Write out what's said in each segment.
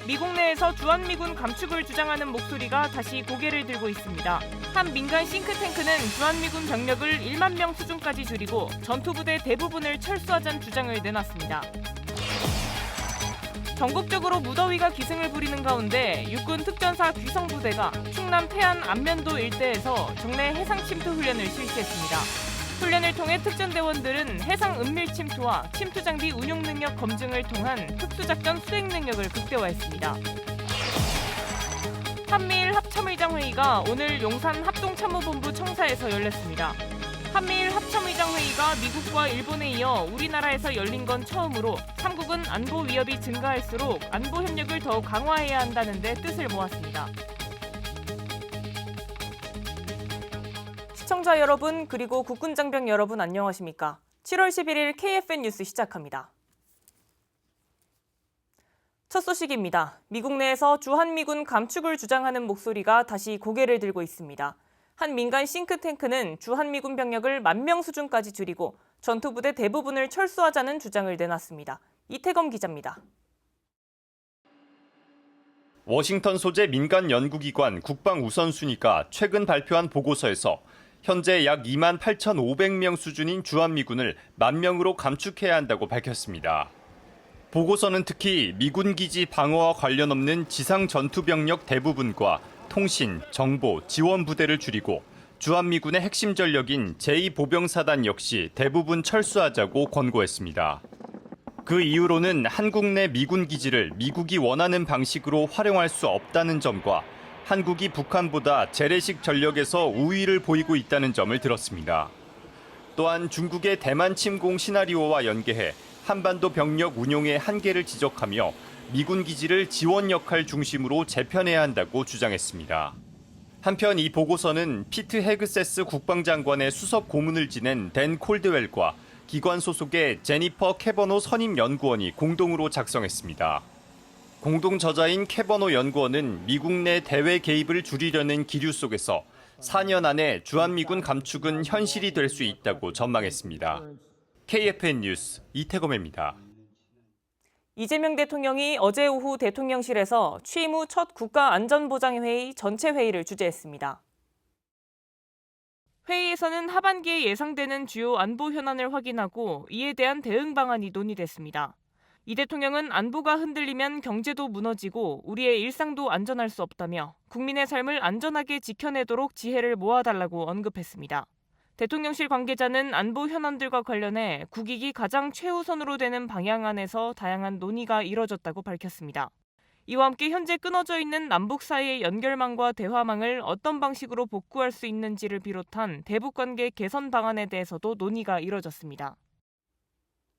미국 내에서 주한미군 감축을 주장하는 목소리가 다시 고개를 들고 있습니다. 한 민간 싱크탱크는 주한미군 병력을 1만 명 수준까지 줄이고 전투부대 대부분을 철수하자는 주장을 내놨습니다. 전국적으로 무더위가 기승을 부리는 가운데 육군 특전사 귀성부대가 충남 태안 안면도 일대에서 정례 해상 침투 훈련을 실시했습니다. 훈련을 통해 특전대원들은 해상 은밀 침투와 침투 장비 운용 능력 검증을 통한 특수작전 수행 능력을 극대화했습니다. 한미일 합참의장회의가 오늘 용산 합동참모본부 청사에서 열렸습니다. 한미일 합참의장회의가 미국과 일본에 이어 우리나라에서 열린 건 처음으로 3국은 안보 위협이 증가할수록 안보 협력을 더 강화해야 한다는 데 뜻을 모았습니다. 시청자 여러분 그리고 국군 장병 여러분 안녕하십니까? 7월 11일 KFN 뉴스 시작합니다. 첫 소식입니다. 미국 내에서 주한미군 감축을 주장하는 목소리가 다시 고개를 들고 있습니다. 한 민간 싱크탱크는 주한미군 병력을 1만 명 수준까지 줄이고 전투부대 대부분을 철수하자는 주장을 내놨습니다. 이태검 기자입니다. 워싱턴 소재 민간 연구기관 국방우선순위가 최근 발표한 보고서에서 현재 약 2만 8,500명 수준인 주한미군을 1만 명으로 감축해야 한다고 밝혔습니다. 보고서는 특히 미군 기지 방어와 관련 없는 지상 전투병력 대부분과 통신, 정보, 지원 부대를 줄이고 주한미군의 핵심 전력인 제2보병사단 역시 대부분 철수하자고 권고했습니다. 그 이유로는 한국 내 미군 기지를 미국이 원하는 방식으로 활용할 수 없다는 점과 한국이 북한보다 재래식 전력에서 우위를 보이고 있다는 점을 들었습니다. 또한 중국의 대만 침공 시나리오와 연계해 한반도 병력 운용의 한계를 지적하며 미군 기지를 지원 역할 중심으로 재편해야 한다고 주장했습니다. 한편 이 보고서는 피트 헤그세스 국방장관의 수석 고문을 지낸 댄 콜드웰과 기관 소속의 제니퍼 캐버노 선임 연구원이 공동으로 작성했습니다. 공동 저자인 캐버노 연구원은 미국 내 대외 개입을 줄이려는 기류 속에서 4년 안에 주한미군 감축은 현실이 될 수 있다고 전망했습니다. KFN 뉴스 이태검입니다. 이재명 대통령이 어제 오후 대통령실에서 취임 후 첫 국가안전보장회의 전체 회의를 주재했습니다. 회의에서는 하반기에 예상되는 주요 안보 현안을 확인하고 이에 대한 대응 방안이 논의됐습니다. 이 대통령은 안보가 흔들리면 경제도 무너지고 우리의 일상도 안전할 수 없다며 국민의 삶을 안전하게 지켜내도록 지혜를 모아달라고 언급했습니다. 대통령실 관계자는 안보 현안들과 관련해 국익이 가장 최우선으로 되는 방향 안에서 다양한 논의가 이뤄졌다고 밝혔습니다. 이와 함께 현재 끊어져 있는 남북 사이의 연결망과 대화망을 어떤 방식으로 복구할 수 있는지를 비롯한 대북관계 개선 방안에 대해서도 논의가 이뤄졌습니다.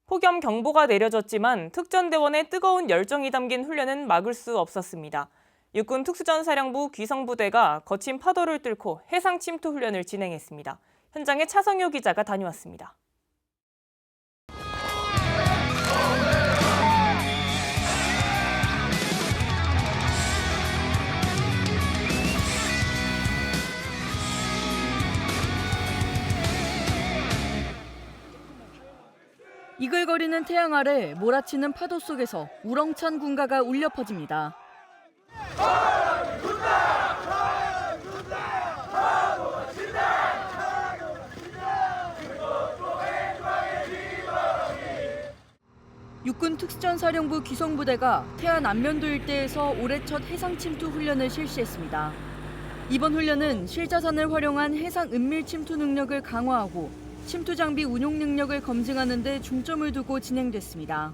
폭염 경보가 내려졌지만 특전대원의 뜨거운 열정이 담긴 훈련은 막을 수 없었습니다. 육군 특수전사령부 귀성부대가 거친 파도를 뚫고 해상 침투 훈련을 진행했습니다. 현장에 차성효 기자가 다녀왔습니다. 이글거리는 태양 아래 몰아치는 파도 속에서 우렁찬 군가가 울려 퍼집니다. 육군 특수전사령부 귀성부대가 태안 안면도 일대에서 올해 첫 해상 침투 훈련을 실시했습니다. 이번 훈련은 실자산을 활용한 해상 은밀 침투 능력을 강화하고 침투 장비 운용 능력을 검증하는 데 중점을 두고 진행됐습니다.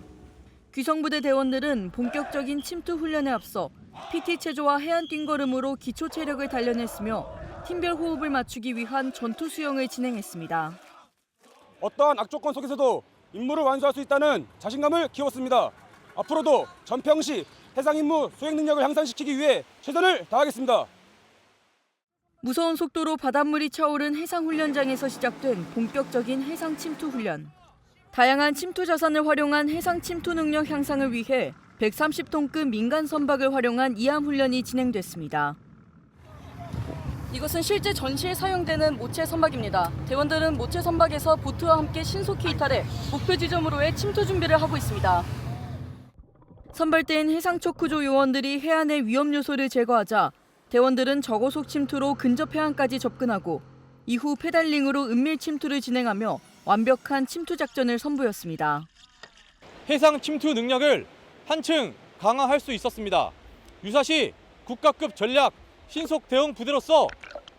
귀성부대 대원들은 본격적인 침투 훈련에 앞서 PT 체조와 해안 뛴걸음으로 기초 체력을 단련했으며 팀별 호흡을 맞추기 위한 전투 수영을 진행했습니다. 어떠한 악조건 속에서도 임무를 완수할 수 있다는 자신감을 키웠습니다. 앞으로도 전평시 해상 임무 수행 능력을 향상시키기 위해 최선을 다하겠습니다. 무서운 속도로 바닷물이 차오른 해상훈련장에서 시작된 본격적인 해상 침투 훈련. 다양한 침투 자산을 활용한 해상 침투 능력 향상을 위해 130톤급 민간 선박을 활용한 이함 훈련이 진행됐습니다. 이것은 실제 전시에 사용되는 모체 선박입니다. 대원들은 모체 선박에서 보트와 함께 신속히 이탈해 목표 지점으로의 침투 준비를 하고 있습니다. 선발대인 해상초크조 요원들이 해안의 위험 요소를 제거하자 대원들은 저고속 침투로 근접 해안까지 접근하고 이후 페달링으로 은밀 침투를 진행하며 완벽한 침투 작전을 선보였습니다. 해상 침투 능력을 한층 강화할 수 있었습니다. 유사시 국가급 전략 신속 대응 부대로서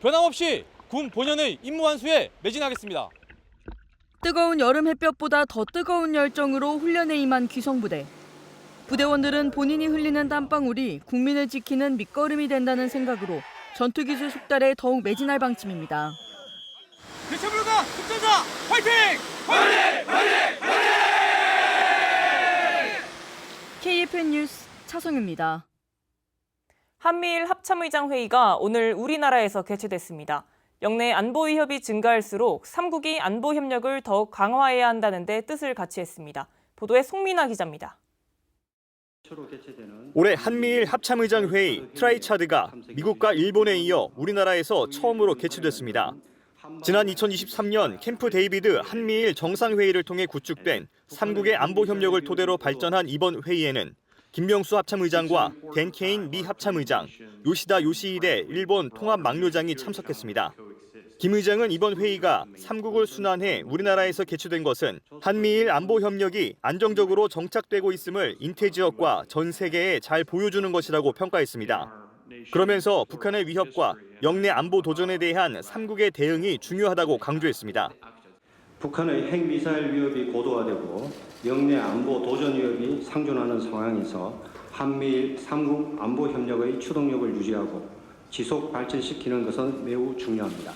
변함없이 군 본연의 임무 완수에 매진하겠습니다. 뜨거운 여름 햇볕보다 더 뜨거운 열정으로 훈련에 임한 기성부대. 부대원들은 본인이 흘리는 땀방울이 국민을 지키는 밑거름이 된다는 생각으로 전투기술 속달에 더욱 매진할 방침입니다. 대체불가 특전사 화이팅! 화이팅! 화이팅! KFN 뉴스 차성입니다. 한미일 합참의장 회의가 오늘 우리나라에서 개최됐습니다. 영내 안보 위협이 증가할수록 3국이 안보 협력을 더욱 강화해야 한다는 데 뜻을 같이 했습니다. 보도에 송민아 기자입니다. 올해 한미일 합참의장 회의 트라이차드가 미국과 일본에 이어 우리나라에서 처음으로 개최됐습니다. 지난 2023년 캠프 데이비드 한미일 정상회의를 통해 구축된 3국의 안보 협력을 토대로 발전한 이번 회의에는 김명수 합참의장과 댄 케인 미 합참의장, 요시다 요시히데 일본 통합막료장이 참석했습니다. 김 의장은 이번 회의가 3국을 순환해 우리나라에서 개최된 것은 한미일 안보 협력이 안정적으로 정착되고 있음을 인태지역과 전 세계에 잘 보여주는 것이라고 평가했습니다. 그러면서 북한의 위협과 영내 안보 도전에 대한 3국의 대응이 중요하다고 강조했습니다. 북한의 핵미사일 위협이 고도화되고 영내 안보 도전 위협이 상존하는 상황에서 한미일 3국 안보 협력의 추동력을 유지하고 지속 발전시키는 것은 매우 중요합니다.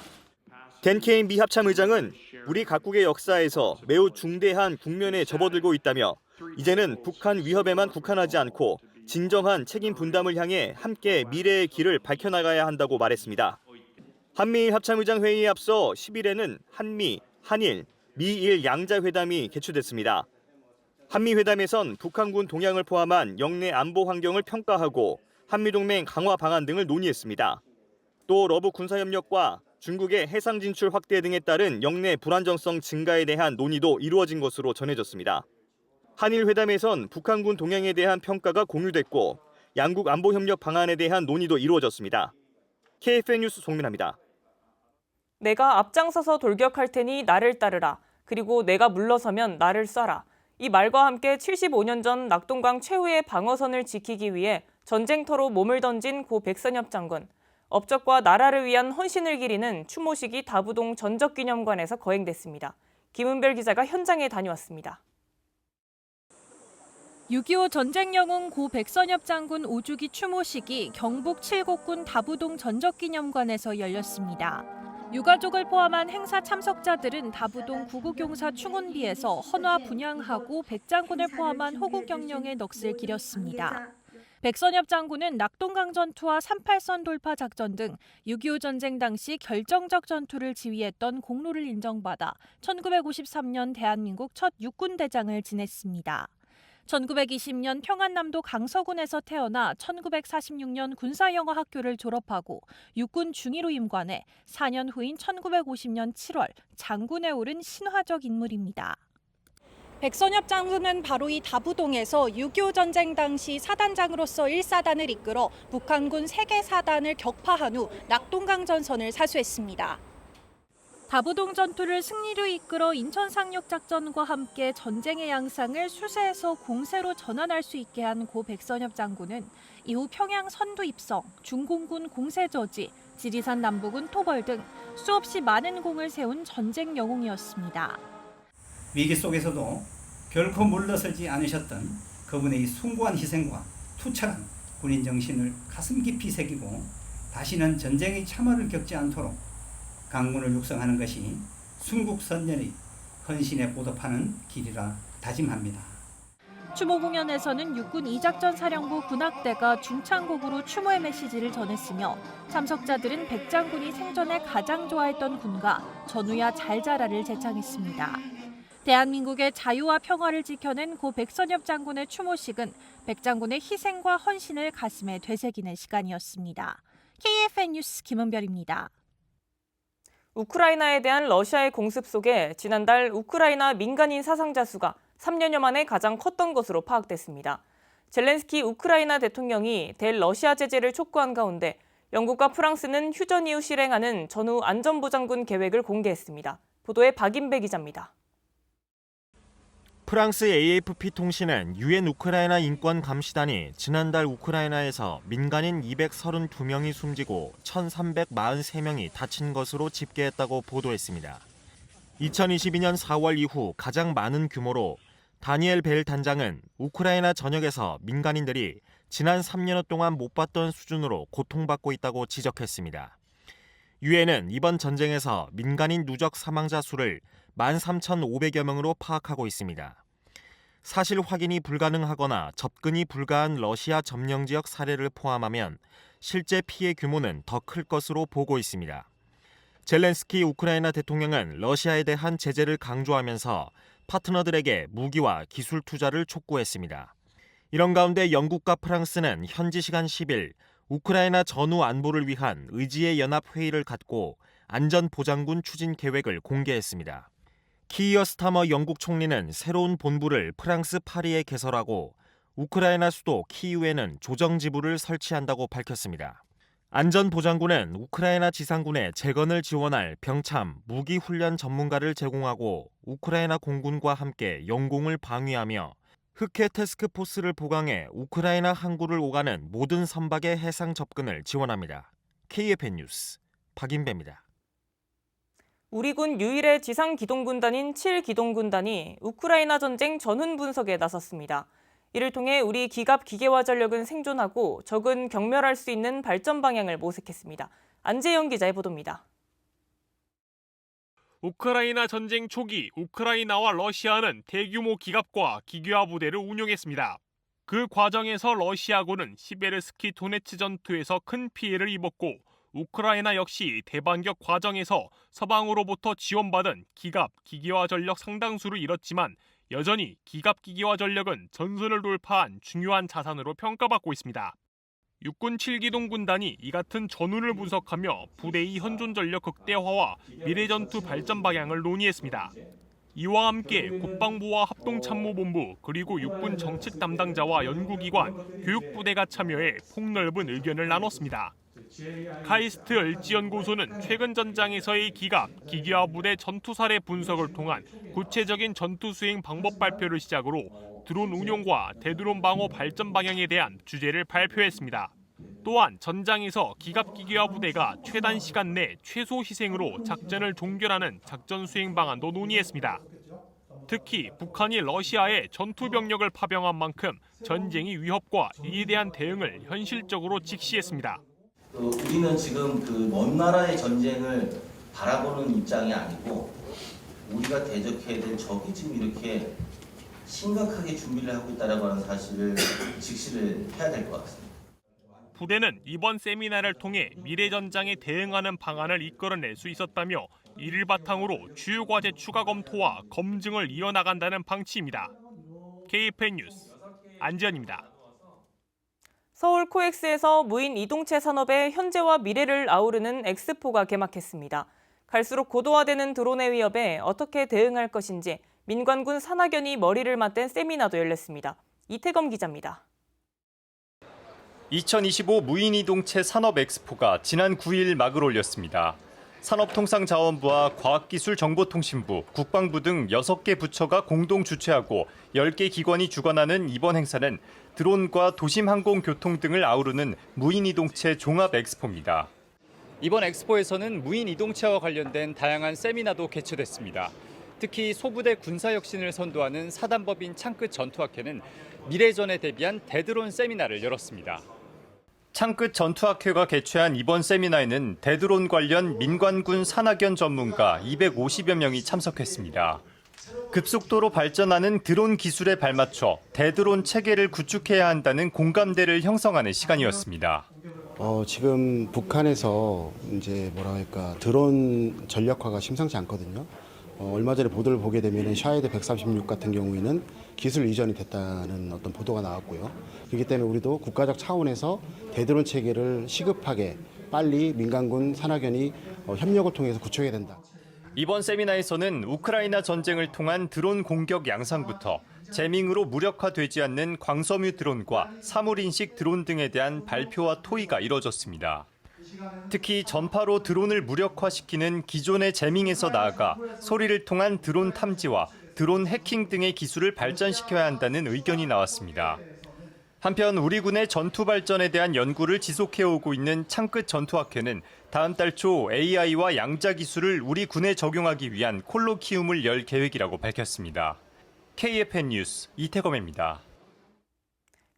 댄 케인 미 합참의장은 우리 각국의 역사에서 매우 중대한 국면에 접어들고 있다며 이제는 북한 위협에만 국한하지 않고 진정한 책임 분담을 향해 함께 미래의 길을 밝혀나가야 한다고 말했습니다. 한미일 합참의장 회의에 앞서 10일에는 한미, 한일, 미일 양자회담이 개최됐습니다. 한미회담에선 북한군 동향을 포함한 영내 안보 환경을 평가하고 한미동맹 강화 방안 등을 논의했습니다. 또 러브 군사협력과 중국의 해상 진출 확대 등에 따른 영내 불안정성 증가에 대한 논의도 이루어진 것으로 전해졌습니다. 한일 회담에선 북한군 동향에 대한 평가가 공유됐고 양국 안보 협력 방안에 대한 논의도 이루어졌습니다. KFN 뉴스 송민아입니다. 내가 앞장서서 돌격할 테니 나를 따르라. 그리고 내가 물러서면 나를 쏴라. 이 말과 함께 75년 전 낙동강 최후의 방어선을 지키기 위해 전쟁터로 몸을 던진 고 백선엽 장군. 업적과 나라를 위한 헌신을 기리는 추모식이 다부동 전적기념관에서 거행됐습니다. 김은별 기자가 현장에 다녀왔습니다. 6.25 전쟁 영웅 고 백선엽 장군 5주기 추모식이 경북 칠곡군 다부동 전적기념관에서 열렸습니다. 유가족을 포함한 행사 참석자들은 다부동 구국용사 충원비에서 헌화 분향하고 백 장군을 포함한 호국 영령의 넋을 기렸습니다. 백선엽 장군은 낙동강 전투와 38선 돌파 작전 등 6.25 전쟁 당시 결정적 전투를 지휘했던 공로를 인정받아 1953년 대한민국 첫 육군대장을 지냈습니다. 1920년 평안남도 강서군에서 태어나 1946년 군사영어학교를 졸업하고 육군 중위로 임관해 4년 후인 1950년 7월 장군에 오른 신화적 인물입니다. 백선엽 장군은 바로 이 다부동에서 6.25 전쟁 당시 사단장으로서 1사단을 이끌어 북한군 3개 사단을 격파한 후 낙동강 전선을 사수했습니다. 다부동 전투를 승리로 이끌어 인천 상륙 작전과 함께 전쟁의 양상을 수세에서 공세로 전환할 수 있게 한 고 백선엽 장군은 이후 평양 선두 입성, 중공군 공세 저지, 지리산 남부군 토벌 등 수없이 많은 공을 세운 전쟁 영웅이었습니다. 위기 속에서도 결코 물러서지 않으셨던 그분의 숭고한 희생과 투철한 군인 정신을 가슴 깊이 새기고 다시는 전쟁의 참화를 겪지 않도록 강군을 육성하는 것이 순국선열의 헌신에 보답하는 길이라 다짐합니다. 추모 공연에서는 육군 2작전 사령부 군악대가 중창곡으로 추모의 메시지를 전했으며 참석자들은 백장군이 생전에 가장 좋아했던 군가 전우야 잘 자라를 제창했습니다. 대한민국의 자유와 평화를 지켜낸 고 백선엽 장군의 추모식은 백장군의 희생과 헌신을 가슴에 되새기는 시간이었습니다. KFN 뉴스 김은별입니다. 우크라이나에 대한 러시아의 공습 속에 지난달 우크라이나 민간인 사상자 수가 3년여 만에 가장 컸던 것으로 파악됐습니다. 젤렌스키 우크라이나 대통령이 대러시아 제재를 촉구한 가운데 영국과 프랑스는 휴전 이후 실행하는 전후 안전보장군 계획을 공개했습니다. 보도에 박인배 기자입니다. 프랑스 AFP 통신은 유엔 우크라이나 인권감시단이 지난달 우크라이나에서 민간인 232명이 숨지고 1,343명이 다친 것으로 집계했다고 보도했습니다. 2022년 4월 이후 가장 많은 규모로 다니엘 벨 단장은 우크라이나 전역에서 민간인들이 지난 3년 동안 못 봤던 수준으로 고통받고 있다고 지적했습니다. 유엔은 이번 전쟁에서 민간인 누적 사망자 수를 13,500여 명으로 파악하고 있습니다. 사실 확인이 불가능하거나 접근이 불가한 러시아 점령 지역 사례를 포함하면 실제 피해 규모는 더 클 것으로 보고 있습니다. 젤렌스키 우크라이나 대통령은 러시아에 대한 제재를 강조하면서 파트너들에게 무기와 기술 투자를 촉구했습니다. 이런 가운데 영국과 프랑스는 현지 시간 10일 우크라이나 전후 안보를 위한 의지의 연합 회의를 갖고 안전보장군 추진 계획을 공개했습니다. 키이어 스타머 영국 총리는 새로운 본부를 프랑스 파리에 개설하고 우크라이나 수도 키이우에는 조정지부를 설치한다고 밝혔습니다. 안전보장군은 우크라이나 지상군의 재건을 지원할 병참, 무기훈련 전문가를 제공하고 우크라이나 공군과 함께 영공을 방위하며 흑해 태스크포스를 보강해 우크라이나 항구를 오가는 모든 선박의 해상 접근을 지원합니다. KFN 뉴스 박인배입니다. 우리 군 유일의 지상기동군단인 7기동군단이 우크라이나 전쟁 전훈 분석에 나섰습니다. 이를 통해 우리 기갑 기계화 전력은 생존하고 적은 경멸할 수 있는 발전 방향을 모색했습니다. 안재영 기자의 보도입니다. 우크라이나 전쟁 초기 우크라이나와 러시아는 대규모 기갑과 기계화 부대를 운용했습니다. 그 과정에서 러시아군은 시베르스키 도네츠 전투에서 큰 피해를 입었고 우크라이나 역시 대반격 과정에서 서방으로부터 지원받은 기갑, 기계화 전력 상당수를 잃었지만 여전히 기갑 기계화 전력은 전선을 돌파한 중요한 자산으로 평가받고 있습니다. 육군 7기동 군단이 이 같은 전훈을 분석하며 부대의 현존 전력 극대화와 미래 전투 발전 방향을 논의했습니다. 이와 함께 국방부와 합동참모본부 그리고 육군 정책 담당자와 연구기관, 교육부대가 참여해 폭넓은 의견을 나눴습니다. 카이스트 을지연구소는 최근 전장에서의 기갑, 기계화 부대 전투 사례 분석을 통한 구체적인 전투 수행 방법 발표를 시작으로 드론 운용과 대드론 방어 발전 방향에 대한 주제를 발표했습니다. 또한 전장에서 기갑 기계화 부대가 최단 시간 내 최소 희생으로 작전을 종결하는 작전 수행 방안도 논의했습니다. 특히 북한이 러시아에 전투 병력을 파병한 만큼 전쟁의 위협과 이에 대한 대응을 현실적으로 직시했습니다. 우리는 지금 그 먼 나라의 전쟁을 바라보는 입장이 아니고 우리가 대적해야 될 적이 지금 이렇게 심각하게 준비를 하고 있다는 하는 사실을 직시를 해야 될 것 같습니다. 부대는 이번 세미나를 통해 미래 전장에 대응하는 방안을 이끌어낼 수 있었다며 이를 바탕으로 주요 과제 추가 검토와 검증을 이어나간다는 방침입니다. KFN 뉴스 안지연입니다. 서울 코엑스에서 무인 이동체 산업의 현재와 미래를 아우르는 엑스포가 개막했습니다. 갈수록 고도화되는 드론의 위협에 어떻게 대응할 것인지 민관군 산하견이 머리를 맞댄 세미나도 열렸습니다. 이태검 기자입니다. 2025 무인이동체 산업엑스포가 지난 9일 막을 올렸습니다. 산업통상자원부와 과학기술정보통신부, 국방부 등 6개 부처가 공동 주최하고 10개 기관이 주관하는 이번 행사는 드론과 도심항공교통 등을 아우르는 무인이동체 종합엑스포입니다. 이번 엑스포에서는 무인이동체와 관련된 다양한 세미나도 개최됐습니다. 특히 소부대 군사혁신을 선도하는 사단법인 창끝 전투학회는 미래전에 대비한 대드론 세미나를 열었습니다. 창끝 전투학회가 개최한 이번 세미나에는 대드론 관련 민관군 산하견 전문가 250여 명이 참석했습니다. 급속도로 발전하는 드론 기술에 발맞춰 대드론 체계를 구축해야 한다는 공감대를 형성하는 시간이었습니다. 지금 북한에서 이제 드론 전략화가 심상치 않거든요. 얼마 전에 보도를 보게 되면 샤헤드 136 같은 경우에는 기술 이전이 됐다는 어떤 보도가 나왔고요. 그렇기 때문에 우리도 국가적 차원에서 대드론 체계를 시급하게 빨리 민간군 산하견이 협력을 통해서 구축해야 된다. 이번 세미나에서는 우크라이나 전쟁을 통한 드론 공격 양상부터 재밍으로 무력화되지 않는 광섬유 드론과 사물인식 드론 등에 대한 발표와 토의가 이뤄졌습니다. 특히 전파로 드론을 무력화시키는 기존의 재밍에서 나아가 소리를 통한 드론 탐지와 드론 해킹 등의 기술을 발전시켜야 한다는 의견이 나왔습니다. 한편 우리 군의 전투 발전에 대한 연구를 지속해오고 있는 창끝 전투학회는 다음 달 초 AI와 양자 기술을 우리 군에 적용하기 위한 콜로키움을 열 계획이라고 밝혔습니다. KFN 뉴스 이태검입니다.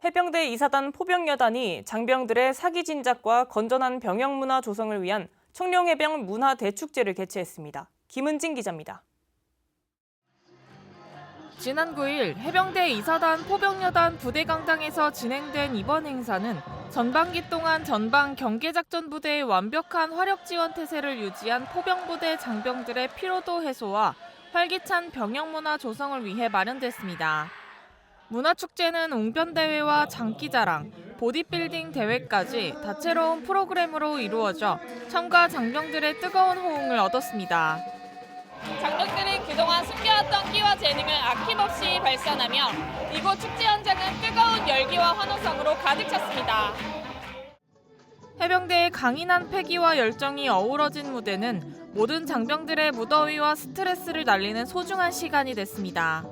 해병대 2사단 포병여단이 장병들의 사기 진작과 건전한 병영 문화 조성을 위한 청룡해병 문화 대축제를 개최했습니다. 김은진 기자입니다. 지난 9일 해병대 2사단 포병여단 부대강당에서 진행된 이번 행사는 전반기 동안 전방 경계작전부대의 완벽한 화력 지원 태세를 유지한 포병부대 장병들의 피로도 해소와 활기찬 병영문화 조성을 위해 마련됐습니다. 문화축제는 웅변대회와 장기자랑, 보디빌딩 대회까지 다채로운 프로그램으로 이루어져 참가 장병들의 뜨거운 호응을 얻었습니다. 장병들이 그동안 숨겨왔던 끼와 재능을 아낌없이 발산하며 이곳 축제 현장은 뜨거운 열기와 환호성으로 가득 찼습니다. 해병대의 강인한 패기와 열정이 어우러진 무대는 모든 장병들의 무더위와 스트레스를 날리는 소중한 시간이 됐습니다.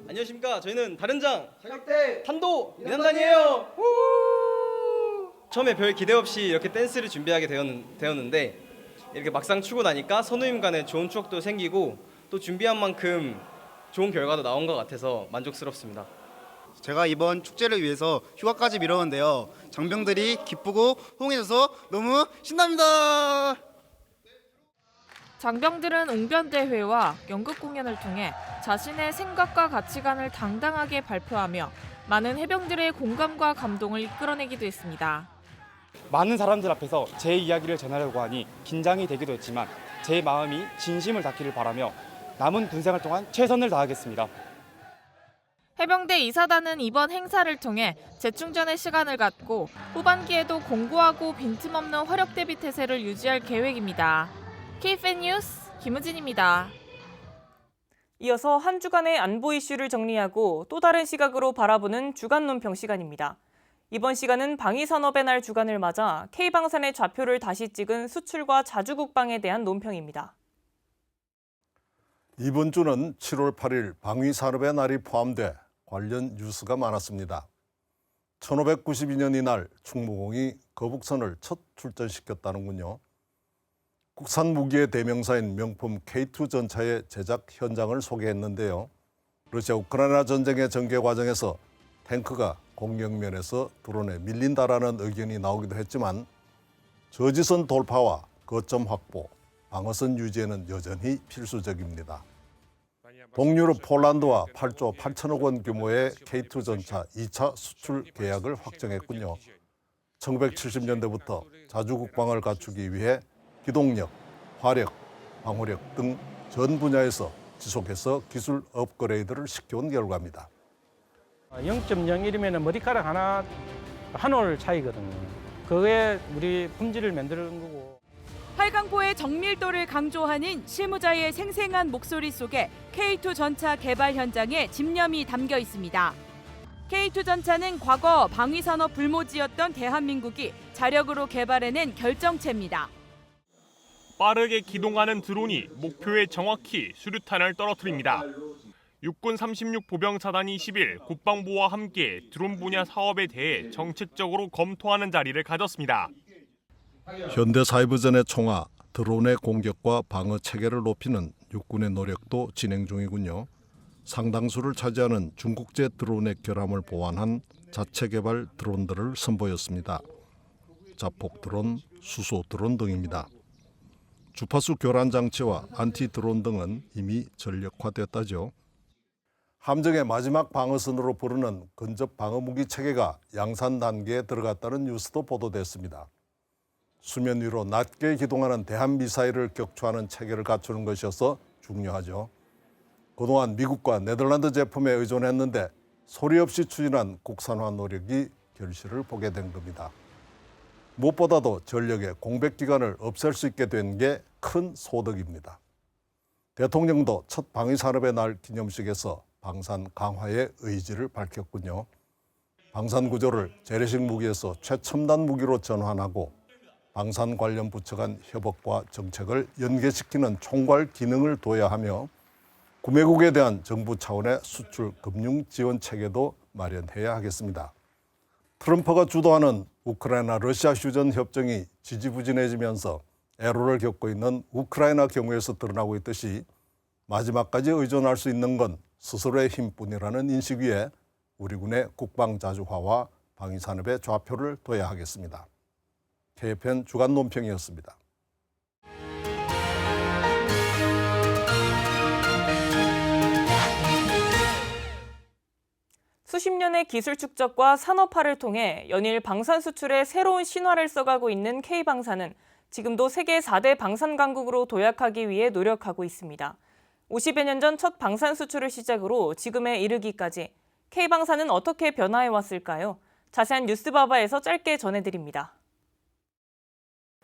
안녕하십니까. 저희는 다른장 사격대 탄도 민한단이에요. 처음에 별 기대 없이 이렇게 댄스를 준비하게 되었는데 이렇게 막상 추고 나니까 선우임 간에 좋은 추억도 생기고 또 준비한 만큼 좋은 결과도 나온 것 같아서 만족스럽습니다. 제가 이번 축제를 위해서 휴가까지 미뤘는데요. 장병들이 기쁘고 호응해줘서 너무 신납니다. 장병들은 웅변대회와 연극 공연을 통해 자신의 생각과 가치관을 당당하게 발표하며 많은 해병들의 공감과 감동을 이끌어내기도 했습니다. 많은 사람들 앞에서 제 이야기를 전하려고 하니 긴장이 되기도 했지만 제 마음이 진심을 닿기를 바라며 남은 군생활 동안 최선을 다하겠습니다. 해병대 2사단은 이번 행사를 통해 재충전의 시간을 갖고 후반기에도 공고하고 빈틈없는 화력 대비 태세를 유지할 계획입니다. KFN 뉴스 김우진입니다. 이어서 한 주간의 안보 이슈를 정리하고 또 다른 시각으로 바라보는 주간 논평 시간입니다. 이번 시간은 방위산업의 날 주간을 맞아 K방산의 좌표를 다시 찍은 수출과 자주국방에 대한 논평입니다. 이번 주는 7월 8일 방위산업의 날이 포함돼 관련 뉴스가 많았습니다. 1592년 이날 충무공이 거북선을 첫 출전시켰다는군요. 국산 무기의 대명사인 명품 K2 전차의 제작 현장을 소개했는데요. 러시아 우크라이나 전쟁의 전개 과정에서 탱크가 공격면에서 드론에 밀린다라는 의견이 나오기도 했지만 저지선 돌파와 거점 확보, 방어선 유지에는 여전히 필수적입니다. 동유럽 폴란드와 8조 8천억 원 규모의 K2 전차 2차 수출 계약을 확정했군요. 1970년대부터 자주국방을 갖추기 위해 기동력, 화력, 방호력 등 전 분야에서 지속해서 기술 업그레이드를 시켜온 결과입니다. 0.01이면 머리카락 하나 한 올 차이거든요. 그게 우리 품질을 만드는 거고. 활강포의 정밀도를 강조하는 실무자의 생생한 목소리 속에 K2 전차 개발 현장에 집념이 담겨 있습니다. K2 전차는 과거 방위산업 불모지였던 대한민국이 자력으로 개발해낸 결정체입니다. 빠르게 기동하는 드론이 목표에 정확히 수류탄을 떨어뜨립니다. 육군 36 보병사단이 10일 국방부와 함께 드론 분야 사업에 대해 정책적으로 검토하는 자리를 가졌습니다. 현대사이버전의 총화, 드론의 공격과 방어 체계를 높이는 육군의 노력도 진행 중이군요. 상당수를 차지하는 중국제 드론의 결함을 보완한 자체 개발 드론들을 선보였습니다. 자폭 드론, 수소 드론 등입니다. 주파수 교란 장치와 안티 드론 등은 이미 전력화됐다죠. 함정의 마지막 방어선으로 부르는 근접 방어무기 체계가 양산 단계에 들어갔다는 뉴스도 보도됐습니다. 수면 위로 낮게 기동하는 대한미사일을 격추하는 체계를 갖추는 것이어서 중요하죠. 그동안 미국과 네덜란드 제품에 의존했는데 소리 없이 추진한 국산화 노력이 결실을 보게 된 겁니다. 무엇보다도 전력의 공백 기간을 없앨 수 있게 된 게 큰 소득입니다. 대통령도 첫 방위산업의 날 기념식에서 방산 강화의 의지를 밝혔군요. 방산 구조를 재래식 무기에서 최첨단 무기로 전환하고 방산 관련 부처 간 협업과 정책을 연계시키는 총괄 기능을 둬야 하며 구매국에 대한 정부 차원의 수출 금융 지원 체계도 마련해야 하겠습니다. 트럼프가 주도하는 우크라이나 러시아 휴전 협정이 지지부진해지면서 애로를 겪고 있는 우크라이나 경우에서 드러나고 있듯이 마지막까지 의존할 수 있는 건 스스로의 힘뿐이라는 인식 위에 우리 군의 국방 자주화와 방위 산업에 좌표를 둬야 하겠습니다. KFN 주간 논평이었습니다. 수십 년의 기술 축적과 산업화를 통해 연일 방산 수출에 새로운 신화를 써가고 있는 K방산은 지금도 세계 4대 방산 강국으로 도약하기 위해 노력하고 있습니다. 50여 년 전 첫 방산 수출을 시작으로 지금에 이르기까지 K방산은 어떻게 변화해 왔을까요? 자세한 뉴스바바에서 짧게 전해드립니다.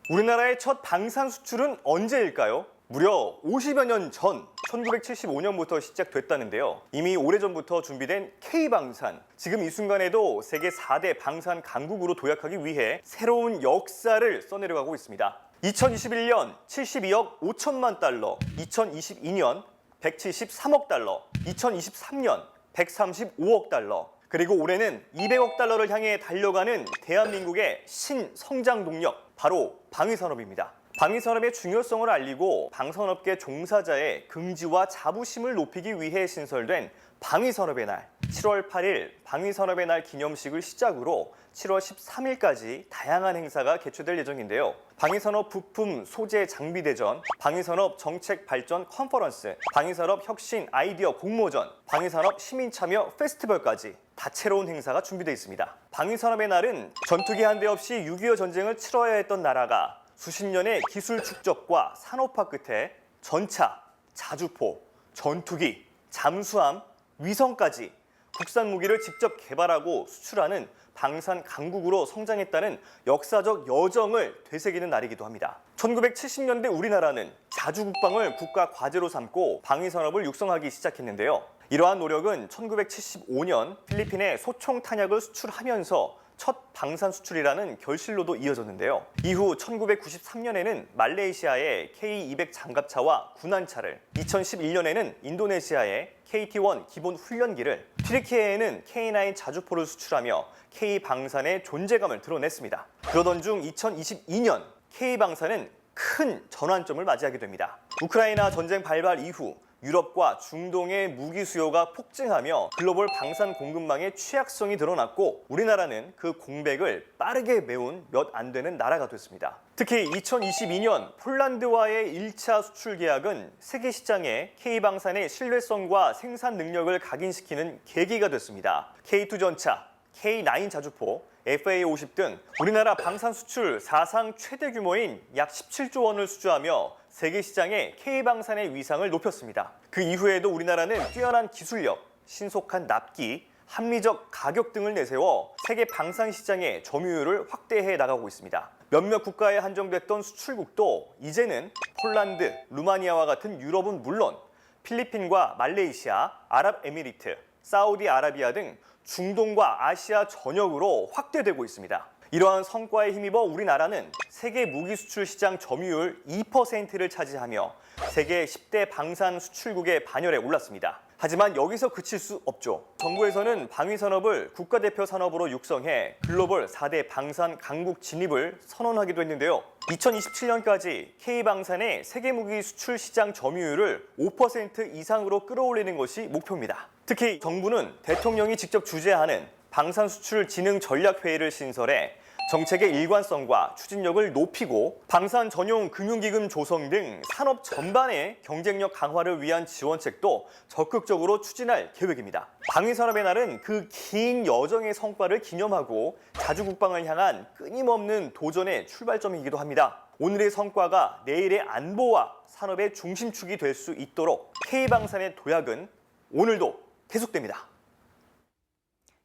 우리나라의 첫 방산 수출은 언제일까요? 무려 50여 년 전 1975년부터 시작됐다는데요. 이미 오래전부터 준비된 K방산. 지금 이 순간에도 세계 4대 방산 강국으로 도약하기 위해 새로운 역사를 써내려가고 있습니다. 2021년 72억 5천만 달러, 2022년 173억 달러, 2023년 135억 달러, 그리고 올해는 200억 달러를 향해 달려가는 대한민국의 신성장 동력, 바로 방위산업입니다. 방위산업의 중요성을 알리고 방산업계 종사자의 긍지와 자부심을 높이기 위해 신설된 방위산업의 날, 7월 8일 방위산업의 날 기념식을 시작으로 7월 13일까지 다양한 행사가 개최될 예정인데요. 방위산업 부품 소재 장비 대전, 방위산업 정책 발전 컨퍼런스, 방위산업 혁신 아이디어 공모전, 방위산업 시민 참여 페스티벌까지 다채로운 행사가 준비되어 있습니다. 방위산업의 날은 전투기 한 대 없이 6.25 전쟁을 치러야 했던 나라가 수십 년의 기술 축적과 산업화 끝에 전차, 자주포, 전투기, 잠수함, 위성까지 국산 무기를 직접 개발하고 수출하는 방산 강국으로 성장했다는 역사적 여정을 되새기는 날이기도 합니다. 1970년대 우리나라는 자주국방을 국가 과제로 삼고 방위산업을 육성하기 시작했는데요. 이러한 노력은 1975년 필리핀에 소총 탄약을 수출하면서 첫 방산 수출이라는 결실로도 이어졌는데요. 이후 1993년에는 말레이시아의 K200 장갑차와 군안차를, 2011년에는 인도네시아의 KT-1 기본 훈련기를, 튀르키예에는 K9 자주포를 수출하며 K방산의 존재감을 드러냈습니다. 그러던 중 2022년 K방산은 큰 전환점을 맞이하게 됩니다. 우크라이나 전쟁 발발 이후 유럽과 중동의 무기 수요가 폭증하며 글로벌 방산 공급망의 취약성이 드러났고 우리나라는 그 공백을 빠르게 메운 몇 안 되는 나라가 됐습니다. 특히 2022년 폴란드와의 1차 수출 계약은 세계 시장에 K방산의 신뢰성과 생산 능력을 각인시키는 계기가 됐습니다. K2 전차, K9 자주포, FA50 등 우리나라 방산 수출 사상 최대 규모인 약 17조 원을 수주하며 세계 시장에 K방산의 위상을 높였습니다. 그 이후에도 우리나라는 뛰어난 기술력, 신속한 납기, 합리적 가격 등을 내세워 세계 방산 시장의 점유율을 확대해 나가고 있습니다. 몇몇 국가에 한정됐던 수출국도 이제는 폴란드, 루마니아와 같은 유럽은 물론 필리핀과 말레이시아, 아랍에미리트, 사우디아라비아 등 중동과 아시아 전역으로 확대되고 있습니다. 이러한 성과에 힘입어 우리나라는 세계 무기 수출 시장 점유율 2%를 차지하며 세계 10대 방산 수출국의 반열에 올랐습니다. 하지만 여기서 그칠 수 없죠. 정부에서는 방위산업을 국가대표 산업으로 육성해 글로벌 4대 방산 강국 진입을 선언하기도 했는데요. 2027년까지 K방산의 세계 무기 수출 시장 점유율을 5% 이상으로 끌어올리는 것이 목표입니다. 특히 정부는 대통령이 직접 주재하는 방산수출진흥전략회의를 신설해 정책의 일관성과 추진력을 높이고 방산 전용 금융기금 조성 등 산업 전반의 경쟁력 강화를 위한 지원책도 적극적으로 추진할 계획입니다. 방위산업의 날은 그 긴 여정의 성과를 기념하고 자주국방을 향한 끊임없는 도전의 출발점이기도 합니다. 오늘의 성과가 내일의 안보와 산업의 중심축이 될 수 있도록 K방산의 도약은 오늘도 계속됩니다.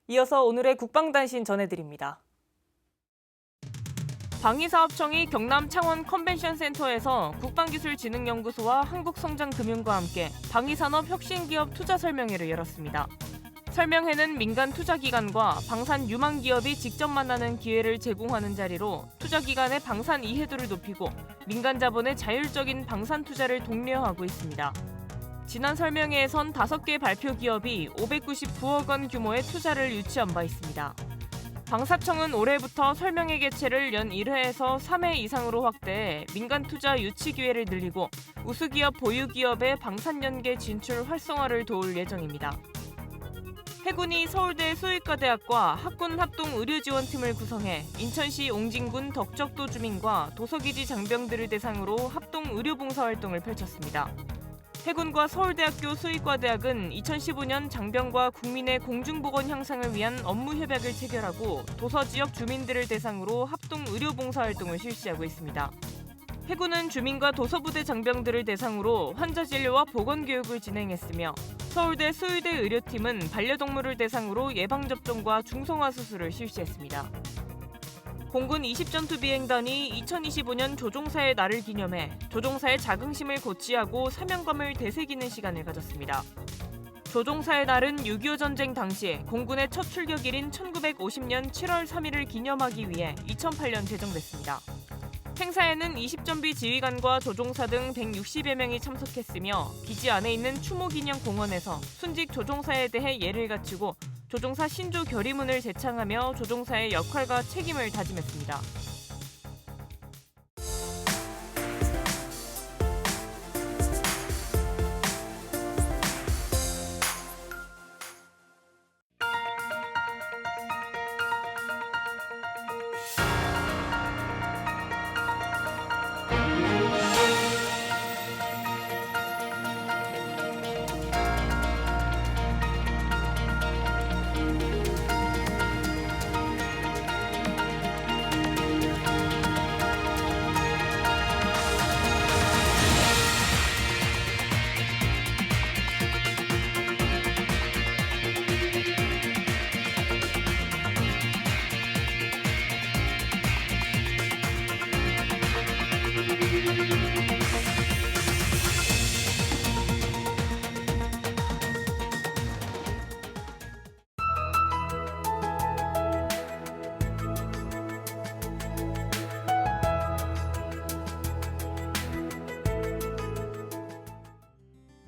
이어서 오늘의 국방단신 전해드립니다. 방위사업청이 경남 창원 컨벤션센터에서 국방기술진흥연구소와 한국성장금융과 함께 방위산업 혁신기업 투자 설명회를 열었습니다. 설명회는 민간 투자기관과 방산 유망기업이 직접 만나는 기회를 제공하는 자리로 투자기관의 방산 이해도를 높이고 민간 자본의 자율적인 방산 투자를 독려하고 있습니다. 지난 설명회에선 5개 발표 기업이 599억 원 규모의 투자를 유치한 바 있습니다. 방사청은 올해부터 설명회 개최를 연 1회에서 3회 이상으로 확대해 민간 투자 유치 기회를 늘리고 우수기업 보유기업의 방산연계 진출 활성화를 도울 예정입니다. 해군이 서울대 수의과대학과 학군 합동 의료지원팀을 구성해 인천시 옹진군 덕적도 주민과 도서기지 장병들을 대상으로 합동 의료봉사활동을 펼쳤습니다. 해군과 서울대학교 수의과대학은 2015년 장병과 국민의 공중보건 향상을 위한 업무 협약을 체결하고 도서지역 주민들을 대상으로 합동 의료봉사활동을 실시하고 있습니다. 해군은 주민과 도서부대 장병들을 대상으로 환자 진료와 보건교육을 진행했으며 서울대 수의대 의료팀은 반려동물을 대상으로 예방접종과 중성화 수술을 실시했습니다. 공군 20전투 비행단이 2025년 조종사의 날을 기념해 조종사의 자긍심을 고취하고 사명감을 되새기는 시간을 가졌습니다. 조종사의 날은 6.25 전쟁 당시 공군의 첫 출격일인 1950년 7월 3일을 기념하기 위해 2008년 제정됐습니다. 행사에는 20전비 지휘관과 조종사 등 160여 명이 참석했으며 기지 안에 있는 추모기념공원에서 순직 조종사에 대해 예를 갖추고 조종사 신조 결의문을 제창하며 조종사의 역할과 책임을 다짐했습니다.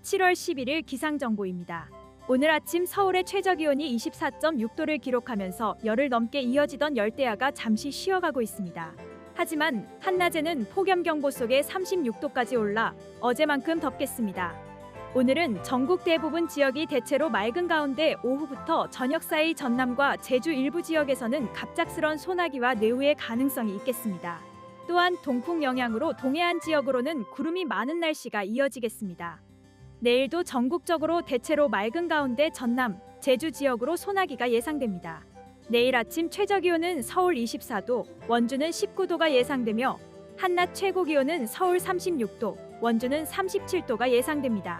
(7월 11일) 기상정보입니다. 오늘 아침 서울의 최저기온이 24.6도를 기록하면서 열흘 넘게 이어지던 열대야가 잠시 쉬어가고 있습니다. 하지만 한낮에는 폭염경보 속에 36도까지 올라 어제만큼 덥겠습니다. 오늘은 전국 대부분 지역이 대체로 맑은 가운데 오후부터 저녁 사이 전남과 제주 일부 지역에서는 갑작스런 소나기와 뇌우의 가능성이 있겠습니다. 또한 동풍 영향으로 동해안 지역으로는 구름이 많은 날씨가 이어지겠습니다. 내일도 전국적으로 대체로 맑은 가운데 전남, 제주 지역으로 소나기가 예상됩니다. 내일 아침 최저기온은 서울 24도, 원주는 19도가 예상되며 한낮 최고기온은 서울 36도, 원주는 37도가 예상됩니다.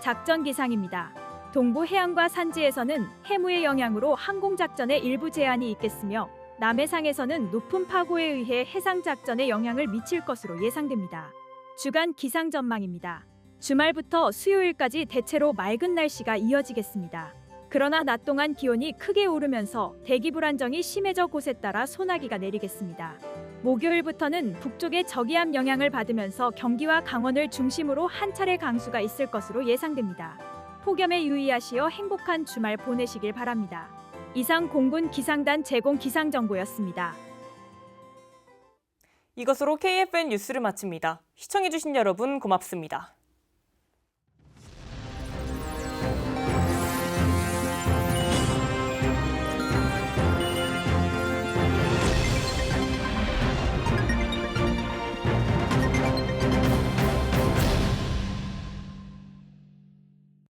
작전 기상입니다. 동부 해안과 산지에서는 해무의 영향으로 항공작전에 일부 제한이 있겠으며 남해상에서는 높은 파고에 의해 해상작전에 영향을 미칠 것으로 예상됩니다. 주간 기상 전망입니다. 주말부터 수요일까지 대체로 맑은 날씨가 이어지겠습니다. 그러나 낮 동안 기온이 크게 오르면서 대기 불안정이 심해져 곳에 따라 소나기가 내리겠습니다. 목요일부터는 북쪽의 저기압 영향을 받으면서 경기와 강원을 중심으로 한 차례 강수가 있을 것으로 예상됩니다. 폭염에 유의하시어 행복한 주말 보내시길 바랍니다. 이상 공군 기상단 제공 기상정보였습니다. 이것으로 KFN 뉴스를 마칩니다. 시청해주신 여러분 고맙습니다.